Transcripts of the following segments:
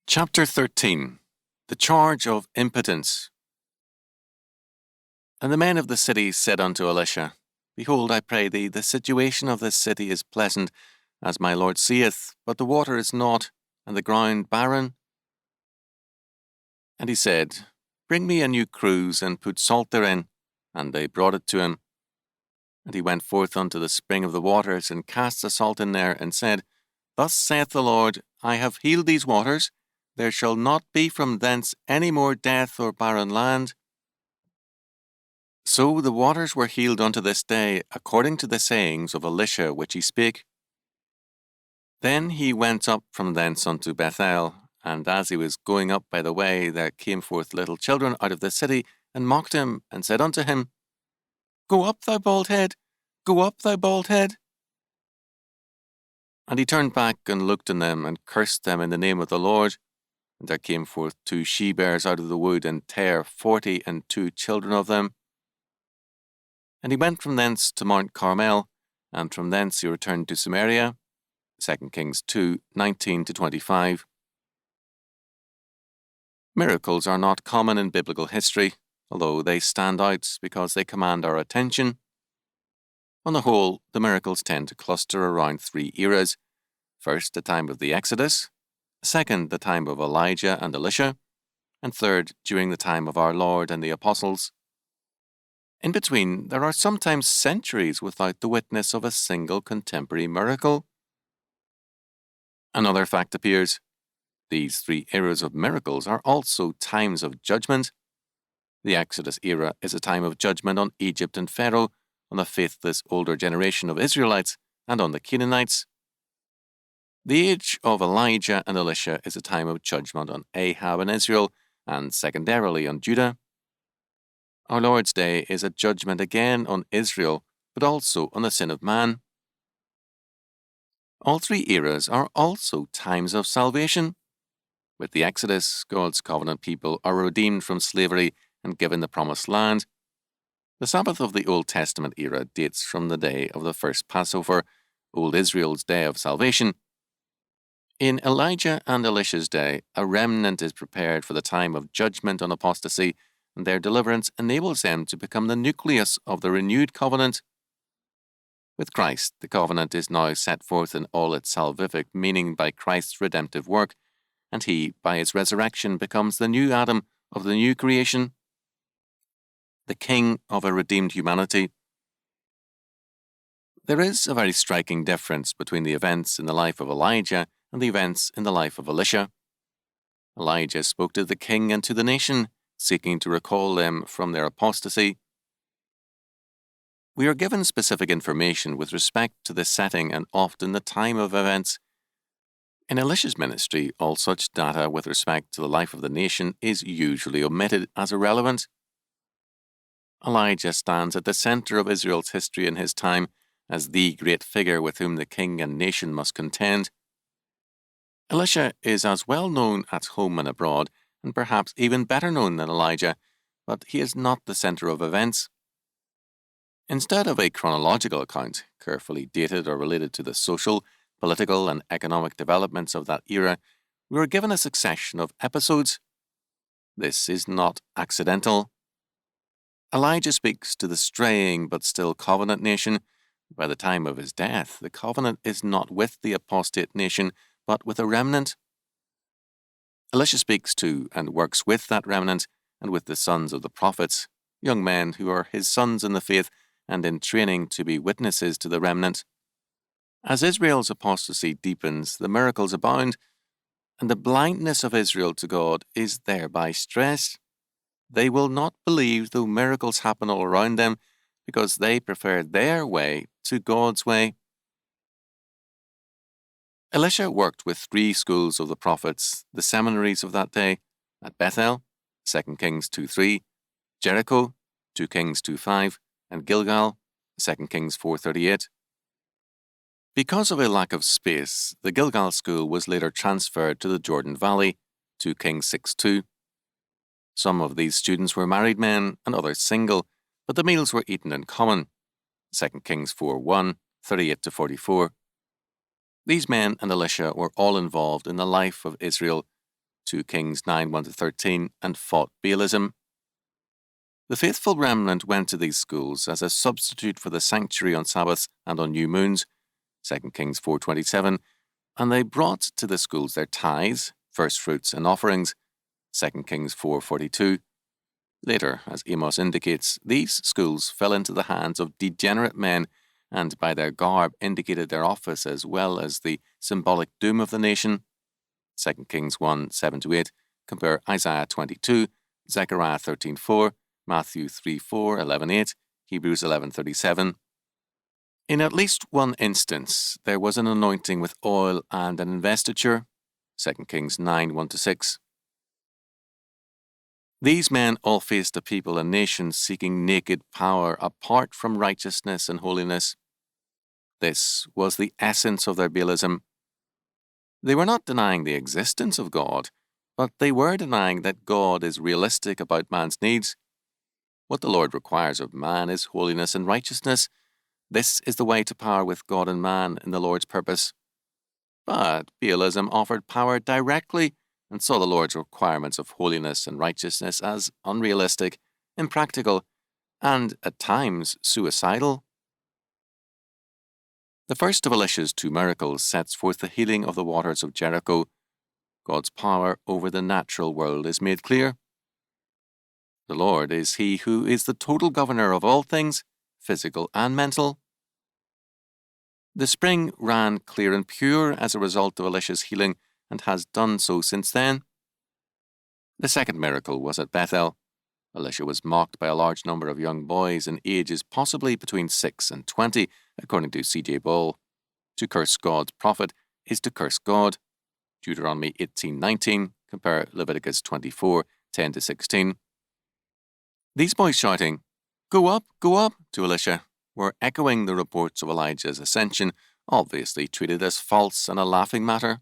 Chapter 13. The Charge of Impotence. And the men of the city said unto Elisha, Behold, I pray thee, the situation of this city is pleasant, as my Lord seeth, but the water is naught, and the ground barren. And he said, Bring me a new cruse, and put salt therein. And they brought it to him. And he went forth unto the spring of the waters, and cast the salt in there, and said, Thus saith the Lord, I have healed these waters. There shall not be from thence any more death or barren land. So the waters were healed unto this day, according to the sayings of Elisha which he spake. Then he went up from thence unto Bethel, and as he was going up by the way, there came forth little children out of the city, and mocked him, and said unto him, Go up, thou bald head! Go up, thou bald head! And he turned back and looked on them, and cursed them in the name of the Lord. And there came forth 2 she-bears out of the wood, and tare 42 children of them. And he went from thence to Mount Carmel, and from thence he returned to Samaria. 2 Kings 2:19-25. Miracles are not common in biblical history, although they stand out because they command our attention. On the whole, the miracles tend to cluster around 3 eras. First, the time of the Exodus. Second, the time of Elijah and Elisha. And third, during the time of our Lord and the Apostles. In between, there are sometimes centuries without the witness of a single contemporary miracle. Another fact appears. These 3 eras of miracles are also times of judgment. The Exodus era is a time of judgment on Egypt and Pharaoh, on the faithless older generation of Israelites, and on the Canaanites. The age of Elijah and Elisha is a time of judgment on Ahab and Israel, and secondarily on Judah. Our Lord's day is a judgment again on Israel, but also on the sin of man. All 3 eras are also times of salvation. With the Exodus, God's covenant people are redeemed from slavery and given the promised land. The Sabbath of the Old Testament era dates from the day of the first Passover, Old Israel's day of salvation. In Elijah and Elisha's day, a remnant is prepared for the time of judgment on apostasy, and their deliverance enables them to become the nucleus of the renewed covenant. With Christ, the covenant is now set forth in all its salvific meaning by Christ's redemptive work, and he, by his resurrection, becomes the new Adam of the new creation, the king of a redeemed humanity. There is a very striking difference between the events in the life of Elijah and the events in the life of Elisha. Elijah spoke to the king and to the nation, seeking to recall them from their apostasy. We are given specific information with respect to the setting and often the time of events. In Elisha's ministry, all such data with respect to the life of the nation is usually omitted as irrelevant. Elijah stands at the center of Israel's history in his time as the great figure with whom the king and nation must contend. Elisha is as well known at home and abroad, and perhaps even better known than Elijah, but he is not the center of events. Instead of a chronological account, carefully dated or related to the social, political, and economic developments of that era, we are given a succession of episodes. This is not accidental. Elijah speaks to the straying but still covenant nation. By the time of his death, the covenant is not with the apostate nation, but with a remnant. Elisha speaks to and works with that remnant and with the sons of the prophets, young men who are his sons in the faith and in training to be witnesses to the remnant. As Israel's apostasy deepens, the miracles abound, and the blindness of Israel to God is thereby stressed. They will not believe though miracles happen all around them, because they prefer their way to God's way. Elisha worked with 3 schools of the prophets, the seminaries of that day, at Bethel, 2 Kings 2:3, Jericho, 2 Kings 2:5, and Gilgal, 2 Kings 4:38. Because of a lack of space, the Gilgal school was later transferred to the Jordan Valley, 2 Kings 6:2. Some of these students were married men and others single, but the meals were eaten in common, 2 Kings 4:1, 38-44. These men and Elisha were all involved in the life of Israel 2 Kings 9, 1-13, and fought Baalism. The faithful remnant went to these schools as a substitute for the sanctuary on Sabbaths and on new moons, 2 Kings 4:27, and they brought to the schools their tithes, first fruits, and offerings, 2 Kings 4:42. Later, as Amos indicates, these schools fell into the hands of degenerate men and by their garb indicated their office as well as the symbolic doom of the nation, 2 Kings 1, 7-8, compare Isaiah 22, Zechariah 13:4, Matthew 3:4, 11:8, Hebrews 11:37. In at least one instance, there was an anointing with oil and an investiture, 2 Kings 9, 1-6. These men all faced a people and nation seeking naked power apart from righteousness and holiness. This was the essence of their Baalism. They were not denying the existence of God, but they were denying that God is realistic about man's needs. What the Lord requires of man is holiness and righteousness. This is the way to power with God and man in the Lord's purpose. But Baalism offered power directly and saw the Lord's requirements of holiness and righteousness as unrealistic, impractical, and, at times, suicidal. The first of Elisha's 2 miracles sets forth the healing of the waters of Jericho. God's power over the natural world is made clear. The Lord is He who is the total governor of all things, physical and mental. The spring ran clear and pure as a result of Elisha's healing and has done so since then. The second miracle was at Bethel. Elisha was mocked by a large number of young boys in ages possibly between 6 and 20, according to C.J. Ball. To curse God's prophet is to curse God. Deuteronomy 18:19, compare Leviticus 24, 10-16. These boys shouting, go up," to Elisha, were echoing the reports of Elijah's ascension, obviously treated as false and a laughing matter.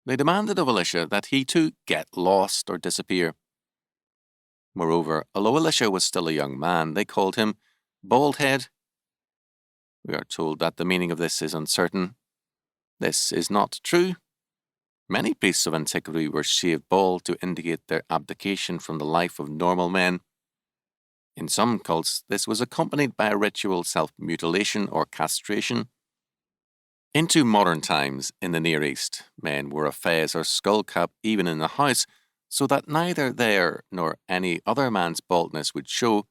They demanded of Elisha that he too get lost or disappear. Moreover, although Elisha was still a young man, they called him Baldhead. We are told that the meaning of this is uncertain. This is not true. Many priests of antiquity were shaved bald to indicate their abdication from the life of normal men. In some cults, this was accompanied by a ritual self-mutilation or castration. Into modern times, in the Near East, men wore a fez or skull cap even in the house, so that neither their nor any other man's baldness would show.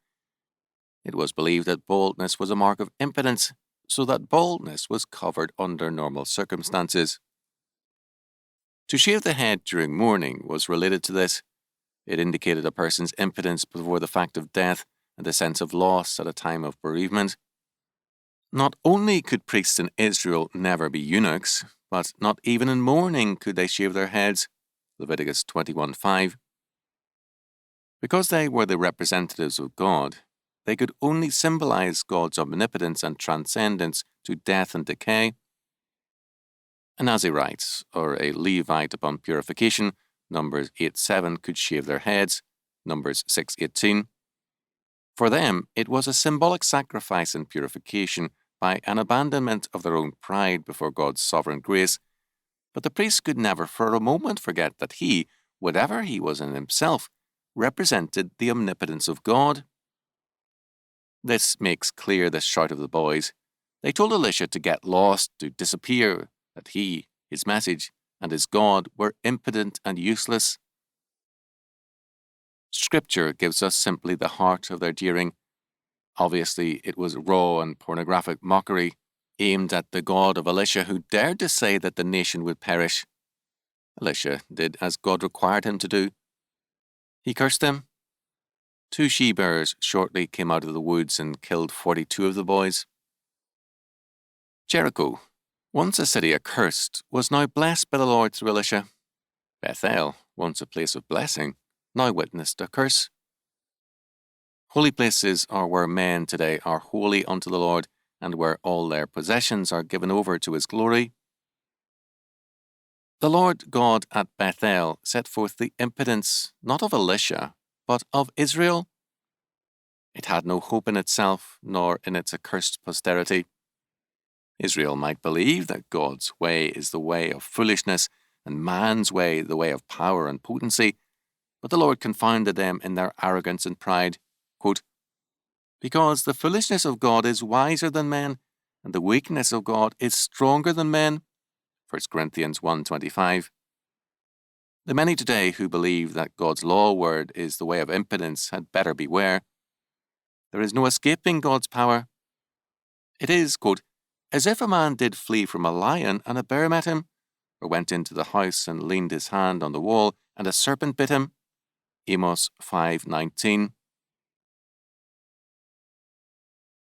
It was believed that baldness was a mark of impotence, so that baldness was covered under normal circumstances. To shave the head during mourning was related to this. It indicated a person's impotence before the fact of death and the sense of loss at a time of bereavement. Not only could priests in Israel never be eunuchs, but not even in mourning could they shave their heads. Leviticus 21:5. Because they were the representatives of God, they could only symbolize God's omnipotence and transcendence to death and decay. A Nazirite, or a Levite upon purification, Numbers 8:7, could shave their heads, Numbers 6:18. For them, it was a symbolic sacrifice and purification by an abandonment of their own pride before God's sovereign grace, but the priest could never for a moment forget that he, whatever he was in himself, represented the omnipotence of God. This makes clear the shout of the boys. They told Elisha to get lost, to disappear, that he, his message, and his God were impotent and useless. Scripture gives us simply the heart of their jeering. Obviously, it was raw and pornographic mockery aimed at the God of Elisha, who dared to say that the nation would perish. Elisha did as God required him to do. He cursed them. 2 she-bears shortly came out of the woods and killed 42 of the boys. Jericho, once a city accursed, was now blessed by the Lord through Elisha. Bethel, once a place of blessing, now witnessed a curse. Holy places are where men today are holy unto the Lord, and where all their possessions are given over to His glory. The Lord God at Bethel set forth the impotence not of Elisha, but of Israel. It had no hope in itself, nor in its accursed posterity. Israel might believe that God's way is the way of foolishness, and man's way the way of power and potency, but the Lord confounded them in their arrogance and pride. Quote, because the foolishness of God is wiser than men, and the weakness of God is stronger than men. 1 Corinthians 1:25. The many today who believe that God's law word is the way of impotence had better beware. There is no escaping God's power. It is, quote, as if a man did flee from a lion and a bear met him, or went into the house and leaned his hand on the wall and a serpent bit him. Amos 5:19.